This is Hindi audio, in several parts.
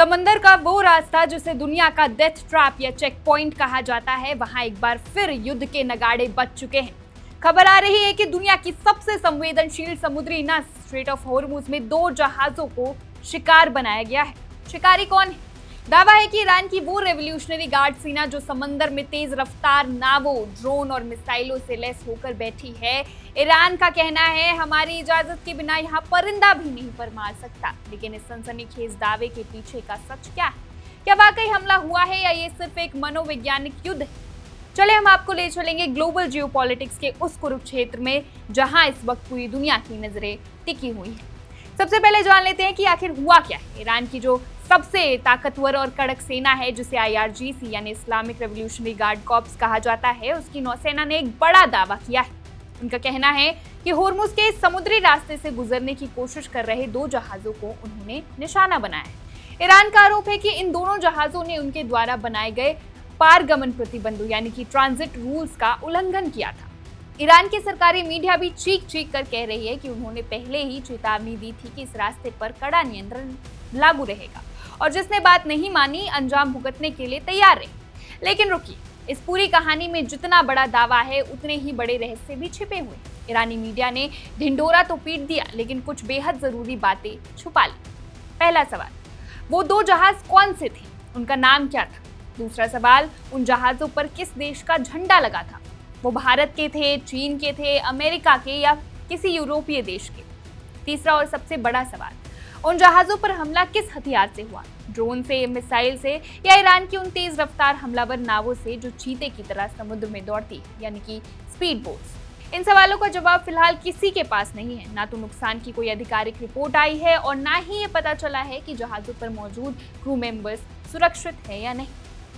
समंदर का वो रास्ता जिसे दुनिया का डेथ ट्रैप या चेक पॉइंट कहा जाता है, वहां एक बार फिर युद्ध के नगाड़े बज चुके हैं। खबर आ रही है कि दुनिया की सबसे संवेदनशील समुद्री नस स्ट्रेट ऑफ हॉर्मुज में 2 जहाजों को शिकार बनाया गया है। शिकारी कौन है? दावा है कि ईरान की वो रेवोल्यूशनरी गार्ड सेना जो समंदर में तेज रफ्तार नावों, ड्रोन और मिसाइलों से लैस होकर बैठी है। ईरान का कहना है, हमारी इजाजत के बिना यहाँ परिंदा भी नहीं पर मार सकता। लेकिन इस सनसनीखेज दावे के पीछे का सच क्या है? क्या वाकई हमला हुआ है या ये सिर्फ एक मनोवैज्ञानिक युद्ध है? चले हम आपको ले चलेंगे ग्लोबल जियोपॉलिटिक्स के उस कुरुक्षेत्र में जहां इस वक्त पूरी दुनिया की नजरें टिकी हुई है। सबसे पहले जान लेते हैं कि आखिर हुआ क्या है। ईरान की जो सबसे ताकतवर और कड़क सेना है, जिसे IRGC यानी इस्लामिक रेवोल्यूशनरी गार्ड कॉर्प्स कहा जाता है, उसकी नौसेना ने एक बड़ा दावा किया है। उनका कहना है कि होर्मुज के समुद्री रास्ते से गुजरने की कोशिश कर रहे 2 जहाजों को उन्होंने निशाना बनाया है। ईरान का आरोप है कि इन दोनों जहाजों ने उनके द्वारा बनाए गए पारगमन प्रतिबंधों यानी कि ट्रांजिट रूल्स का उल्लंघन किया था। ईरान की सरकारी मीडिया भी चीख कर कह रही है कि उन्होंने पहले ही चेतावनी दी थी कि इस रास्ते पर कड़ा नियंत्रण लागू रहेगा और जिसने बात नहीं मानी अंजाम भुगतने के लिए तैयार रहे। लेकिन रुकिए, इस पूरी कहानी में जितना बड़ा दावा है उतने ही बड़े रहस्य भी छिपे हुए। ईरानी मीडिया ने ढिंढोरा तो पीट दिया, लेकिन कुछ बेहद जरूरी बातें छुपा ली। पहला सवाल, वो 2 जहाज कौन से थे? उनका नाम क्या था? दूसरा सवाल, उन जहाजों पर किस देश का झंडा लगा था? वो भारत के थे, चीन के थे, अमेरिका के या किसी यूरोपीय देश के? तीसरा और सबसे बड़ा सवाल, उन जहाजों पर हमला किस हथियार से हुआ? ड्रोन से, मिसाइल से या ईरान की उन तेज रफ्तार हमलावर नावों से जो चीते की तरह समुद्र में दौड़ती यानी कि स्पीड बोट्स? इन सवालों का जवाब फिलहाल किसी के पास नहीं है। ना तो नुकसान की कोई आधिकारिक रिपोर्ट आई है और ना ही ये पता चला है कि जहाजों पर मौजूद क्रू मेंबर्स सुरक्षित है या नहीं।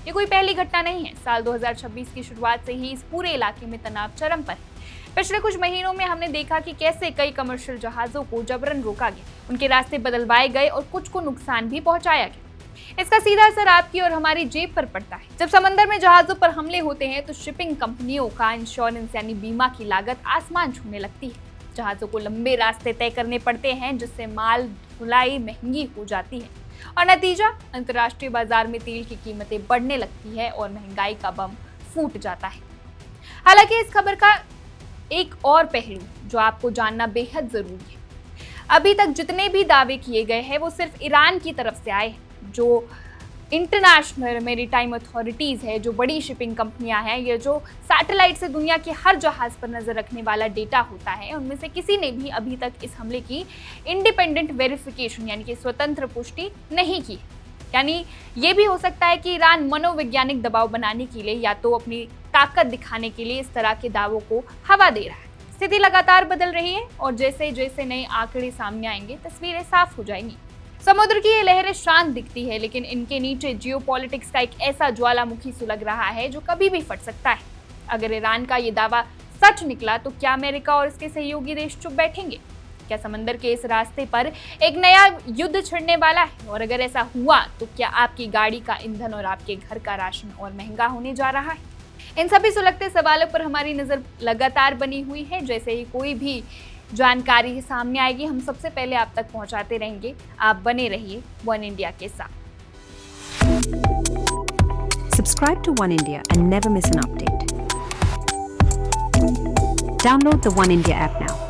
ये कोई पहली घटना नहीं है। साल 2026 की शुरुआत से ही इस पूरे इलाके में तनाव चरम पर है। पिछले कुछ महीनों में हमने देखा कि कैसे कई कमर्शियल जहाजों को जबरन रोका गया, उनके रास्ते बदलवाए गए और कुछ को नुकसान भी पहुंचाया गया। इसका सीधा असर आपकी और हमारी जेब पर पड़ता है। जब समंदर में जहाजों पर हमले होते हैं तो शिपिंग कंपनियों का इंश्योरेंस यानी बीमा की लागत आसमान छूने लगती है। जहाजों को लंबे रास्ते तय करने पड़ते हैं, जिससे माल ढुलाई महंगी हो जाती है और नतीजा अंतर्राष्ट्रीय बाजार में तेल की कीमतें बढ़ने लगती है और महंगाई का बम फूट जाता है। हालांकि इस खबर का एक और पहलू जो आपको जानना बेहद जरूरी है, अभी तक जितने भी दावे किए गए हैं वो सिर्फ ईरान की तरफ से आए हैं। जो इंटरनेशनल मैरीटाइम अथॉरिटीज है, जो बड़ी शिपिंग कंपनियां हैं, ये जो सैटेलाइट से दुनिया के हर जहाज पर नजर रखने वाला डेटा होता है, उनमें से किसी ने भी अभी तक इस हमले की इंडिपेंडेंट वेरिफिकेशन यानी कि स्वतंत्र पुष्टि नहीं की। यानी ये भी हो सकता है कि ईरान मनोवैज्ञानिक दबाव बनाने के लिए या तो अपनी ताकत दिखाने के लिए इस तरह के दावों को हवा दे रहा है। स्थिति लगातार बदल रही है और जैसे जैसे नए आंकड़े सामने आएंगे तस्वीरें साफ हो जाएंगी। समुद्र की ये लहरें शांत दिखती है, लेकिन इनके नीचे जियोपॉलिटिक्स का एक ऐसा ज्वालामुखी सुलग रहा है जो कभी भी फट सकता है। अगर ईरान का ये दावा सच निकला तो क्या अमेरिका और इसके सहयोगी देश चुप बैठेंगे? क्या समंदर के इस रास्ते पर एक नया युद्ध छिड़ने वाला है? और अगर ऐसा हुआ तो क्या आपकी गाड़ी का ईंधन और आपके घर का राशन और महंगा होने जा रहा है? इन सभी सुलगते सवालों पर हमारी नजर लगातार बनी हुई है। जैसे ही कोई भी जानकारी सामने आएगी हम सबसे पहले आप तक पहुंचाते रहेंगे। आप बने रहिए वन इंडिया के साथ। Subscribe to One India and never miss an update. Download the One India app now.